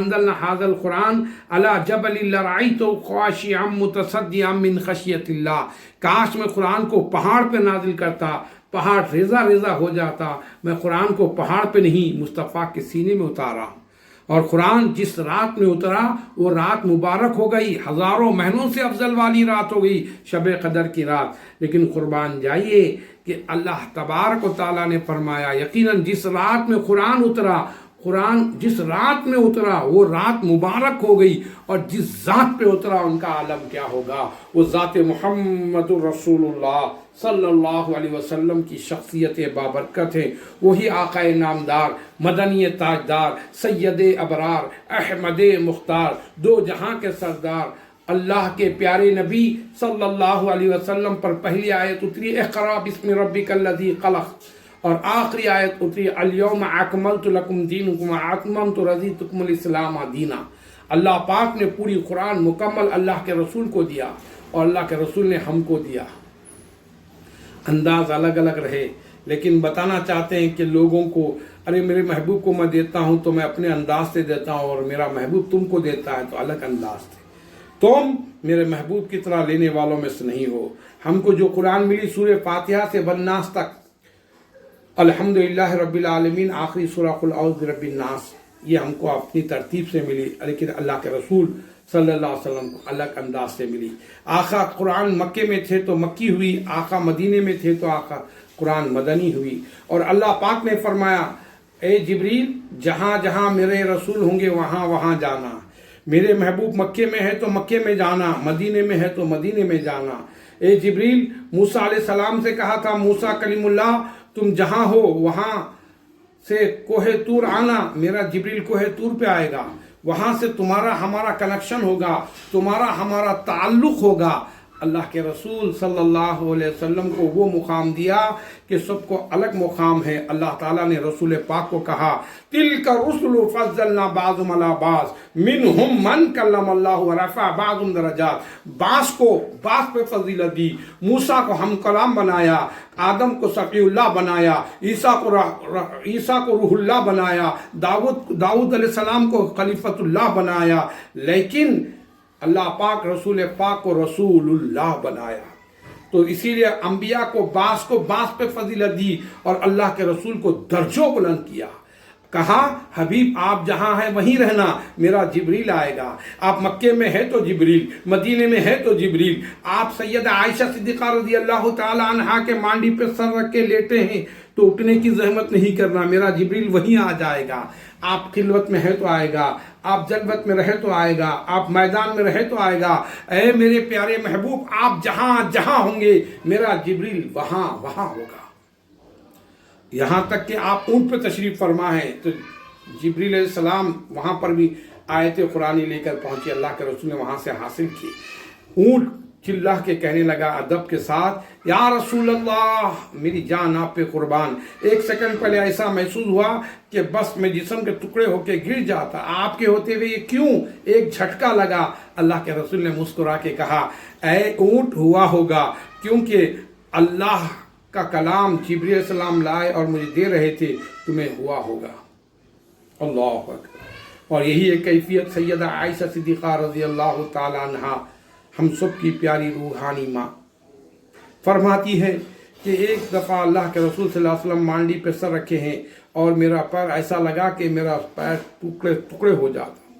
انزلنا هذا القرآن على جبل لرأيته خاشعا متصدعا من خشیت اللہ، کاش میں قرآن کو پہاڑ پہ نازل کرتا، پہاڑ ریزہ ریزہ ہو جاتا۔ میں قرآن کو پہاڑ پہ نہیں مصطفیٰ کے سینے میں اتارا، اور قرآن جس رات میں اترا وہ رات مبارک ہو گئی، ہزاروں مہینوں سے افضل والی رات ہو گئی، شب قدر کی رات۔ لیکن قربان جائیے کہ اللہ تبارک و تعالیٰ نے فرمایا یقیناً جس رات میں قرآن اترا، قرآن جس رات میں اترا وہ رات مبارک ہو گئی، اور جس ذات پہ اترا ان کا عالم کیا ہوگا۔ وہ ذات محمد رسول اللہ صلی اللہ علیہ وسلم کی شخصیت بابرکت ہے، وہی آقا نامدار، مدنی تاجدار، سید ابرار، احمد مختار، دو جہاں کے سردار، اللہ کے پیارے نبی صلی اللہ علیہ وسلم پر پہلی آیت اتری اقرا بسم ربک الذی خلق، اور آخری آیت اتری الیوم اکملت لکم دینکم واتممت رضیتکم الاسلام دینا۔ اللہ پاک نے پوری قرآن مکمل اللہ کے رسول کو دیا، اور اللہ کے رسول نے ہم کو دیا۔ انداز الگ الگ رہے، لیکن بتانا چاہتے ہیں کہ لوگوں کو ارے میرے محبوب کو میں دیتا ہوں تو میں اپنے انداز سے دیتا ہوں، اور میرا محبوب تم کو دیتا ہے تو الگ انداز سے۔ تم میرے محبوب کی طرح لینے والوں میں سے نہیں ہو۔ ہم کو جو قرآن ملی سورہ فاتحہ سے والناس تک، الحمدللہ رب العالمین آخری سورہ قل اعوذ برب الناس، یہ ہم کو اپنی ترتیب سے ملی، لیکن اللہ کے رسول صلی اللہ علیہ وسلم کو الگ انداز سے ملی۔ آقا قرآن مکے میں تھے تو مکی ہوئی، آقا مدینے میں تھے تو آقا قرآن مدنی ہوئی۔ اور اللہ پاک نے فرمایا اے جبریل جہاں جہاں میرے رسول ہوں گے وہاں وہاں جانا، میرے محبوب مکے میں ہے تو مکے میں جانا، مدینے میں ہے تو مدینے میں جانا۔ اے جبریل موسیٰ علیہ السلام سے کہا تھا موسیٰ کلیم اللہ تم جہاں ہو وہاں سے کوہ طور آنا، میرا جبریل کوہ طور پہ آئے گا، وہاں سے تمہارا ہمارا کنیکشن ہوگا، تمہارا ہمارا تعلق ہوگا۔ اللہ کے رسول صلی اللہ علیہ وسلم کو وہ مقام دیا کہ سب کو الگ مقام ہے۔ اللہ تعالیٰ نے رسول پاک کو کہا تِلْكَ الرُّسُلُ فَضَّلْنَا بَعْضُهُمْ عَلَىٰ بَعْضٍ مِّنْهُمْ مَنْ كَلَّمَ اللَّهُ وَرَفَعَ بَعْضَهُمْ دَرَجَاتٍ، بعض کو بعض پہ فضیلت دی، موسیٰ کو ہم کلام بنایا، آدم کو صفی اللہ بنایا، عیسیٰ کو روح اللہ بنایا، داؤد علیہ السلام کو خلیفۃ اللہ بنایا، لیکن اللہ پاک رسول پاک کو رسول اللہ بنایا۔ تو اسی لیے انبیاء کو بعض پہ فضیلت دی، اور اللہ کے رسول کو درجوں بلند کیا۔ کہا حبیب آپ جہاں ہیں وہیں رہنا، میرا جبریل آئے گا، آپ مکے میں ہے تو جبریل، مدینے میں ہے تو جبریل، آپ سیدہ عائشہ صدیقہ رضی اللہ تعالی عنہا کے مانڈی پہ سر رکھ کے لیٹے ہیں تو اٹھنے کی زحمت نہیں کرنا، میرا جبریل وہیں آ جائے گا۔ آپ خلوت میں ہے تو آئے گا، آپ جلوت میں رہے تو آئے گا، آپ میدان میں رہے تو آئے گا۔ اے میرے پیارے محبوب آپ جہاں جہاں ہوں گے میرا جبریل وہاں وہاں ہوگا۔ یہاں تک کہ آپ اونٹ پہ تشریف فرما ہے تو جبریل علیہ السلام وہاں پر بھی آیت قرآنی لے کر پہنچے، اللہ کے رسول نے وہاں سے حاصل کی۔ اونٹ چلا کے کہنے لگا ادب کے ساتھ یا رسول اللہ میری جان آپ پہ قربان۔ ایک سیکنڈ پہلے ایسا محسوس ہوا کہ بس میں جسم کے ٹکڑے ہو کے گر جاتا، آپ کے ہوتے ہوئے یہ کیوں؟ ایک جھٹکا لگا۔ اللہ کے رسول نے مسکرا کے کہا اے اونٹ ہوا ہوگا، کیونکہ اللہ کا کلام جبریل علیہ السلام لائے اور مجھے دے رہے تھے، تمہیں ہوا ہوگا۔ اللہ اکبر۔ اور یہی ایک کیفیت سیدہ عائشہ صدیقہ رضی اللہ تعالی عنہا ہم سب کی پیاری روحانی ماں فرماتی ہے کہ ایک دفعہ اللہ کے رسول صلی اللہ علیہ وسلم مانڈی پہ سر رکھے ہیں اور میرا پیر ایسا لگا کہ میرا پیر ٹکڑے ہو جاتا،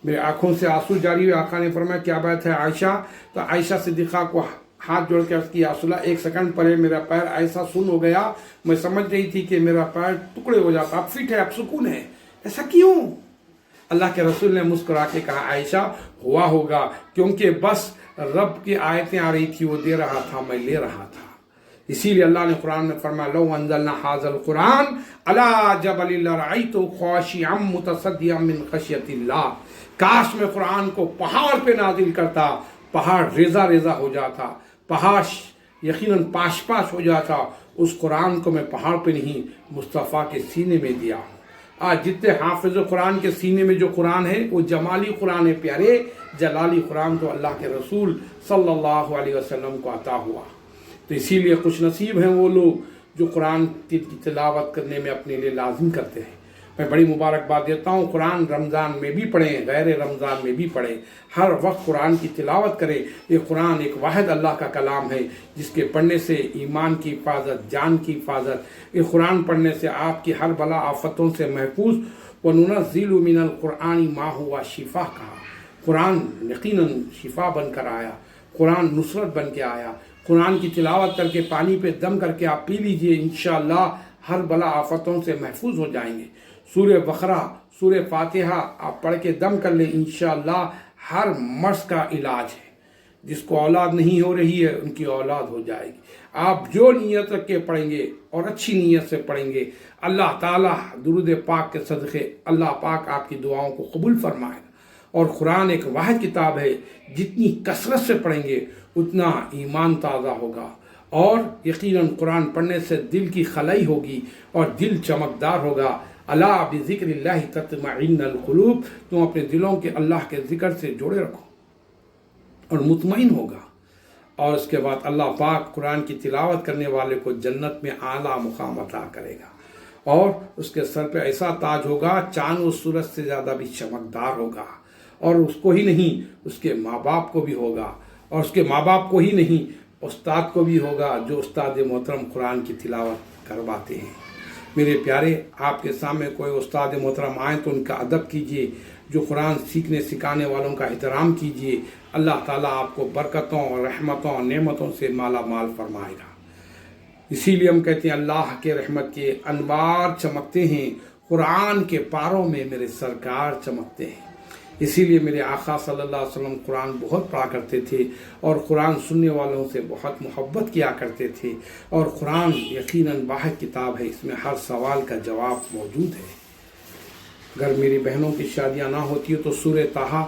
میرے آنکھوں سے آنسو جاری ہوئے۔ آقا نے فرمایا کیا بات ہے عائشہ؟ تو عائشہ صدیقہ کو ہاتھ جوڑ کے عرض کی یا رسول اللہ ایک سیکنڈ پہلے میرا پیر ایسا سن ہو گیا، میں سمجھ رہی تھی کہ میرا پیر ٹکڑے ہو جاتا، اب فٹ ہے، اب سکون ہے، ایسا کیوں؟ اللہ کے رسول نے مسکرا کے کہا عائشہ ہوا ہوگا کیونکہ بس رب کی آیتیں آ رہی تھی، وہ دے رہا تھا، میں لے رہا تھا۔ اسی لیے اللہ نے قرآن میں فرمایا لو انزلنا ھذا القرآن علی جبل لرأیتہ خاشعا متصدعا من خشیت اللہ، کاش میں قرآن کو پہاڑ پہ نازل کرتا، پہاڑ ریزہ ریزہ ہو جاتا، پہاڑ یقیناً پاش پاش ہو جاتا۔ اس قرآن کو میں پہاڑ پہ نہیں مصطفیٰ کے سینے میں دیا۔ آج جتنے حافظ قرآن کے سینے میں جو قرآن ہے وہ جمالی قرآن ہے پیارے، جلالی قرآن تو اللہ کے رسول صلی اللہ علیہ وسلم کو عطا ہوا۔ تو اسی لیے خوش نصیب ہیں وہ لوگ جو قرآن کی تلاوت کرنے میں اپنے لیے لازم کرتے ہیں۔ میں بڑی مبارکباد دیتا ہوں، قرآن رمضان میں بھی پڑھیں، غیر رمضان میں بھی پڑھیں، ہر وقت قرآن کی تلاوت کریں۔ یہ قرآن ایک واحد اللہ کا کلام ہے جس کے پڑھنے سے ایمان کی حفاظت، جان کی حفاظت۔ یہ قرآن پڑھنے سے آپ کی ہر بلا آفتوں سے محفوظ۔ وَنُنَزِّلُ مِنَ الْقُرْآنِ مَا هُوَ شِفَاء کہا، قرآن یقیناً شفا بن کر آیا، قرآن نصرت بن کے آیا۔ قرآن کی تلاوت کر کے پانی پہ دم کر کے آپ پی لیجئے، انشاءاللہ ہر بلا آفتوں سے محفوظ ہو جائیں گے۔ سورہ بقرہ، سورہ فاتحہ آپ پڑھ کے دم کر لیں، انشاءاللہ ہر مرض کا علاج ہے۔ جس کو اولاد نہیں ہو رہی ہے ان کی اولاد ہو جائے گی۔ آپ جو نیت رکھ کے پڑھیں گے اور اچھی نیت سے پڑھیں گے، اللہ تعالیٰ درود پاک کے صدقے اللہ پاک آپ کی دعاؤں کو قبول فرمائے گا۔ اور قرآن ایک واحد کتاب ہے، جتنی کثرت سے پڑھیں گے اتنا ایمان تازہ ہوگا، اور یقیناً قرآن پڑھنے سے دل کی خلائی ہوگی اور دل چمکدار ہوگا۔ الا بذکر اللہ تطمئن القلوب، تم اپنے دلوں کے اللہ کے ذکر سے جوڑے رکھو اور مطمئن ہوگا۔ اور اس کے بعد اللہ پاک قرآن کی تلاوت کرنے والے کو جنت میں اعلیٰ مقام عطا کرے گا، اور اس کے سر پہ ایسا تاج ہوگا چاند و سورج سے زیادہ بھی چمکدار ہوگا، اور اس کو ہی نہیں اس کے ماں باپ کو بھی ہوگا، اور اس کے ماں باپ کو ہی نہیں استاد کو بھی ہوگا جو استاد محترم قرآن کی تلاوت کرواتے ہیں۔ میرے پیارے، آپ کے سامنے کوئی استاد محترم آئیں تو ان کا ادب کیجیے، جو قرآن سیکھنے سکھانے والوں کا احترام کیجیے۔ اللہ تعالیٰ آپ کو برکتوں اور رحمتوں اور نعمتوں سے مالا مال فرمائے گا۔ اسی لیے ہم کہتے ہیں اللہ کے رحمت کے انوار چمکتے ہیں، قرآن کے پاروں میں میرے سرکار چمکتے ہیں۔ اسی لیے میرے آقا صلی اللہ علیہ وسلم قرآن بہت پڑھا کرتے تھے، اور قرآن سننے والوں سے بہت محبت کیا کرتے تھے۔ اور قرآن یقیناً واحد کتاب ہے، اس میں ہر سوال کا جواب موجود ہے۔ اگر میری بہنوں کی شادیاں نہ ہوتی ہو تو سورہ طٰہٰ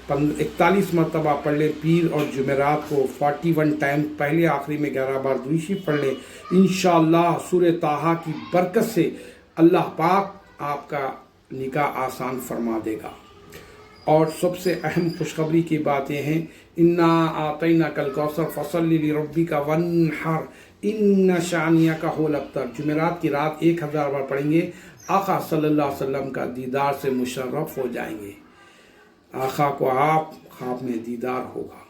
41 مرتبہ پڑھ لیں، پیر اور جمعرات کو 41 ٹائم پہلے آخری میں 11 بار درود شریف پڑھ لیں۔ انشاءاللہ سورہ طٰہٰ کی برکت سے اللہ پاک آپ کا نکاح آسان فرما دے گا۔ اور سب سے اہم خوشخبری کی بات یہ ہے، انا اعطیناک الکوثر فصل لربک وانحر ان شانئک هو الابتر۔ جمعرات کی رات 1000 بار پڑھیں گے، آقا صلی اللہ علیہ وسلم کا دیدار سے مشرف ہو جائیں گے۔ آقا کو آپ خواب میں دیدار ہوگا۔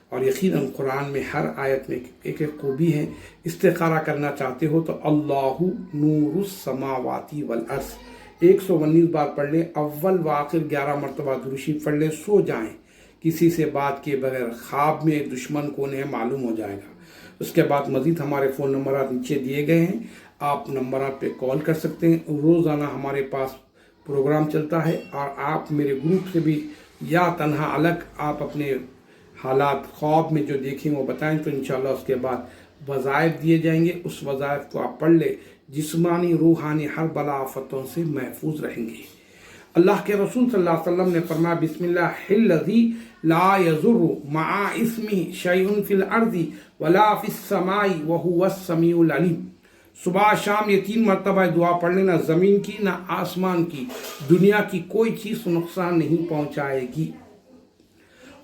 اور یقیناً قرآن میں ہر آیت میں ایک ایک خوبی ہے۔ استخارہ کرنا چاہتے ہو تو اللہ نور السماوات والارض 119 بار پڑھ لیں، اول و آخر 11 مرتبہ درود شریف پڑھ لیں، سو جائیں کسی سے بات کیے بغیر۔ خواب میں دشمن کون ہے معلوم ہو جائے گا۔ اس کے بعد مزید ہمارے فون نمبرات نیچے دیے گئے ہیں، آپ نمبرات پہ کال کر سکتے ہیں۔ روزانہ ہمارے پاس پروگرام چلتا ہے، اور آپ میرے گروپ سے بھی یا تنہا الگ آپ اپنے حالات خواب میں جو دیکھیں وہ بتائیں، تو انشاءاللہ اس کے بعد وظائف دیے جائیں گے۔ اس وظائف کو آپ پڑھ لیں، جسمانی روحانی ہر بلا آفتوں سے محفوظ رہیں گے۔ اللہ کے رسول صلی اللہ علیہ وسلم نے فرمایا، بسم اللہ الذی لا یضر مع اسمہ شیء فی الارض ولا فی السماء وہو السمیع العلیم۔ صبح شام یہ 3 مرتبہ دعا پڑھ لینا، زمین کی نہ آسمان کی دنیا کی کوئی چیز نقصان نہیں پہنچائے گی۔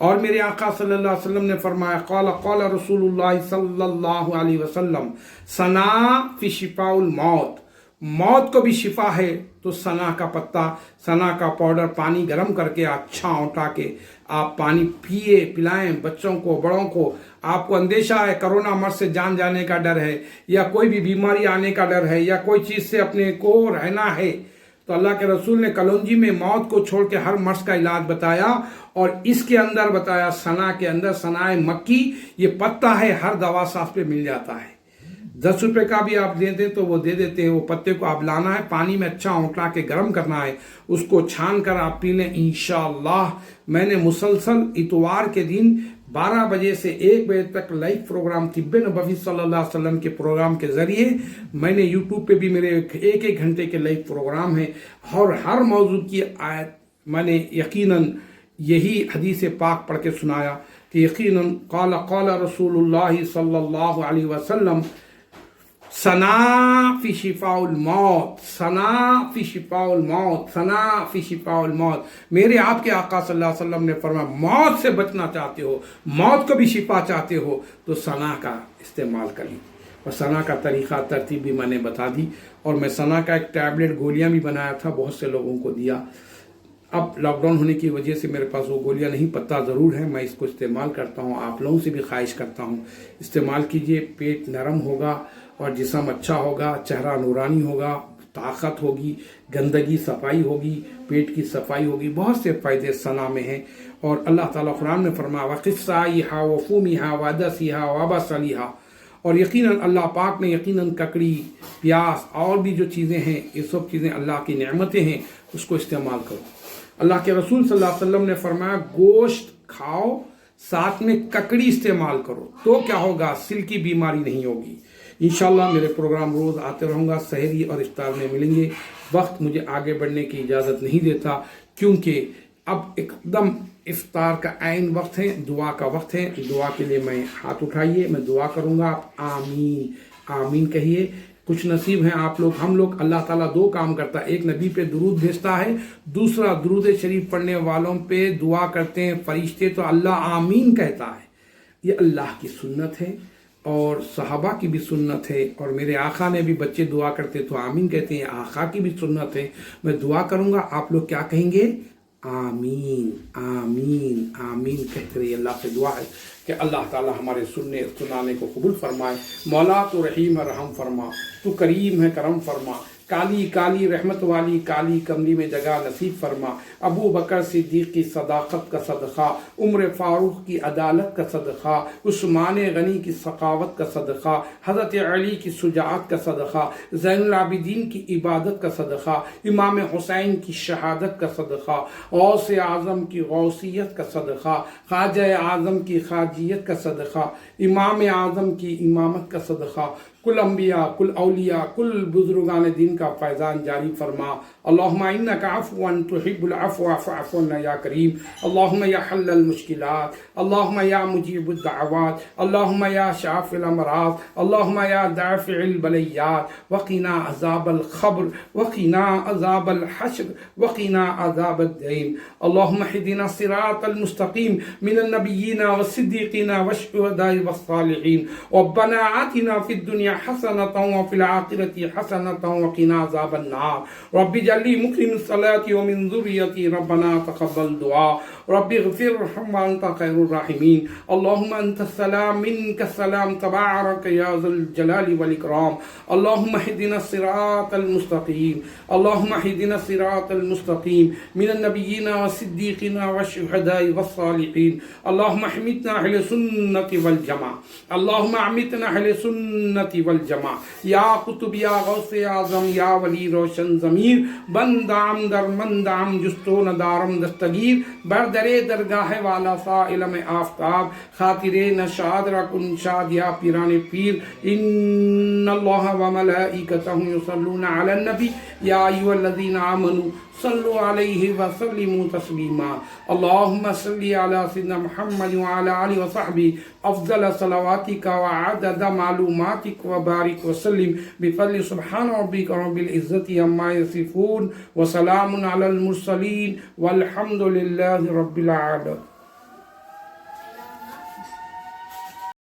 اور میرے آقا صلی اللہ علیہ وسلم نے فرمایا، قال رسول اللہ صلی اللہ علیہ وسلم، ثنا فی شفاء الموت، موت کو بھی شفا ہے تو ثنا کا پتا، ثنا کا پاؤڈر پانی گرم کر کے اچھا اونٹا کے آپ پانی پلائیں بچوں کو، بڑوں کو۔ آپ کو اندیشہ ہے کرونا مرض سے جان جانے کا ڈر ہے، یا کوئی بھی بیماری آنے کا ڈر ہے، یا کوئی چیز سے اپنے کو رہنا ہے، تو اللہ کے رسول نے کلونجی میں موت کو چھوڑ کے ہر مرض کا علاج بتایا، اور اس کے اندر بتایا ثنا کے اندر ثنائے مکی، یہ پتا ہے، ہر دوا ساز پہ مل جاتا ہے۔ 10 روپے کا بھی آپ دے دیں تو وہ دے دیتے ہیں۔ وہ پتے کو آپ لانا ہے، پانی میں اچھا اونٹا کے گرم کرنا ہے، اس کو چھان کر آپ پی لیں انشاءاللہ۔ میں نے مسلسل اتوار کے دن 12 بجے سے 1 بجے تک لائیو پروگرام طب نبوی صلی اللہ علیہ وسلم کے پروگرام کے ذریعے، میں نے یوٹیوب پہ بھی میرے 1 گھنٹے کے لائیو پروگرام ہیں، اور ہر موضوع کی آیت میں نے یقیناً یہی حدیث پاک پڑھ کے سنایا کہ یقیناً قال رسول اللہ صلی اللہ علیہ وسلم، ثنا فی شفاء الموت، ثنا فی شفاء الموت، ثنا فی شفاء الموت۔ میرے آپ کے آقا صلی اللہ علیہ وسلم نے فرمایا، موت سے بچنا چاہتے ہو، موت کو بھی شفا چاہتے ہو تو ثنا کا استعمال کریں۔ اور ثنا کا طریقہ ترتیب بھی میں نے بتا دی، اور میں ثنا کا ایک ٹیبلٹ گولیاں بھی بنایا تھا، بہت سے لوگوں کو دیا۔ اب لاک ڈاؤن ہونے کی وجہ سے میرے پاس وہ گولیاں نہیں، پتہ ضرور ہے، میں اس کو استعمال کرتا ہوں، آپ لوگوں سے بھی خواہش کرتا ہوں استعمال کیجئے۔ پیٹ نرم ہوگا اور جسم اچھا ہوگا، چہرہ نورانی ہوگا، طاقت ہوگی، گندگی صفائی ہوگی، پیٹ کی صفائی ہوگی، بہت سے فائدے ثنا میں ہیں۔ اور اللہ تعالیٰ قرآن میں فرمایا وَقِصَّائِهَا وَفُومِهَا وَعَدَسِهَا وَبَصَلِهَا، اور یقیناً اللہ پاک نے یقیناً ککڑی، پیاز اور بھی جو چیزیں ہیں، یہ سب چیزیں اللہ کی نعمتیں ہیں، اس کو استعمال کرو۔ اللہ کے رسول صلی اللہ علیہ وسلم نے فرمایا گوشت کھاؤ، ساتھ میں ککڑی استعمال کرو، تو کیا ہوگا؟ سل کی بیماری نہیں ہوگی۔ انشاءاللہ میرے پروگرام روز آتے رہوں گا، سحری اور افطار میں ملیں گے۔ وقت مجھے آگے بڑھنے کی اجازت نہیں دیتا، کیونکہ اب ایک دم افطار کا عین وقت ہے، دعا کا وقت ہے۔ دعا کے لیے میں ہاتھ اٹھائیے، میں دعا کروں گا، آپ آمین آمین کہیے۔ کچھ نصیب ہیں آپ لوگ، ہم لوگ، اللہ تعالیٰ دو کام کرتا ہے، ایک نبی پہ درود بھیجتا ہے، دوسرا درود شریف پڑھنے والوں پہ دعا کرتے ہیں فرشتے، تو اللہ آمین کہتا ہے۔ یہ اللہ کی سنت ہے اور صحابہ کی بھی سنت ہے، اور میرے آقا نے بھی بچے دعا کرتے تو آمین کہتے ہیں، آقا کی بھی سنت ہے۔ میں دعا کروں گا، آپ لوگ کیا کہیں گے؟ آمین آمین آمین کہتے رہیے۔ اللہ سے دعا ہے کہ اللہ تعالی ہمارے سنانے کو قبول فرمائے۔ مولا تو رحیم ہے، رحم فرما، تو کریم ہے، کرم فرما، کالی کالی رحمت والی کالی کملی میں جگہ نصیب فرما۔ ابو بکر صدیق کی صداقت کا صدقہ، عمر فاروق کی عدالت کا صدقہ، عثمان غنی کی سخاوت کا صدقہ، حضرت علی کی شجاعت کا صدقہ، زین العابدین کی عبادت کا صدقہ، امام حسین کی شہادت کا صدقہ، غوث اعظم کی غوثیت کا صدقہ، خواجہ اعظم کی خواجیت کا صدقہ، امام اعظم کی امامت کا صدقہ، کل انبیاء، کل اولیاء، کل بزرگان دین کا فیضان جاری فرما۔ اللہم انک عفو تحب العفو فاعف عنا یا کریم۔ اللہم یا حل المشکلات، اللہم یا مجیب الدعوات، اللہم یا شافی الامراض، اللہم یا دافع البلیات، وقنا عذاب القبر، وقنا عذاب الحشر، وقنا عذاب الدین۔ اللہم اہدنا الصراط المستقیم من النبیین والصدیقین والشہداء والصالحین۔ ربنا آتنا فی الدنیا حسنة وفي الآخرة حسنة وقنا عذاب النار۔ رب اجعل لي مقيم الصلاة ومن ذريتي ربنا تقبل دعاء، رب اغفر وارحم وأنت خير الراحمين۔ اللهم أنت السلام منك السلام تبارك يا ذا الجلال والإكرام۔ اللهم اهدنا الصراط المستقيم، اللهم اهدنا الصراط المستقيم من النبيين والصديقين والشهداء والصالحين۔ اللهم احمتنا أهل السنة والجماعة، اللهم احمتنا أهل السنة والجماع، یا قطب یا غوث اعظم یا ولی روشن ضمیر، بندام در مندام جستو ندارم دستگیر، بردر درگاہ والا سائلم آفتاب، خاطر نشاد رکن شاد یا پیران پیر۔ ان اللہ و ملائکتہ یصلون علی النبی یا ایھا الذین آمنوا صلوا علیہ وسلموا تسلیما۔ اللہم صلی علی سیدنا محمد وعلی آلہ وصحبہ افضل صلواتک وعدد معلوماتک وبارک وسلم بفضل سبحان ربک رب العزت عما یصفون وسلام علی المرسلین والحمد للہ رب العالمین۔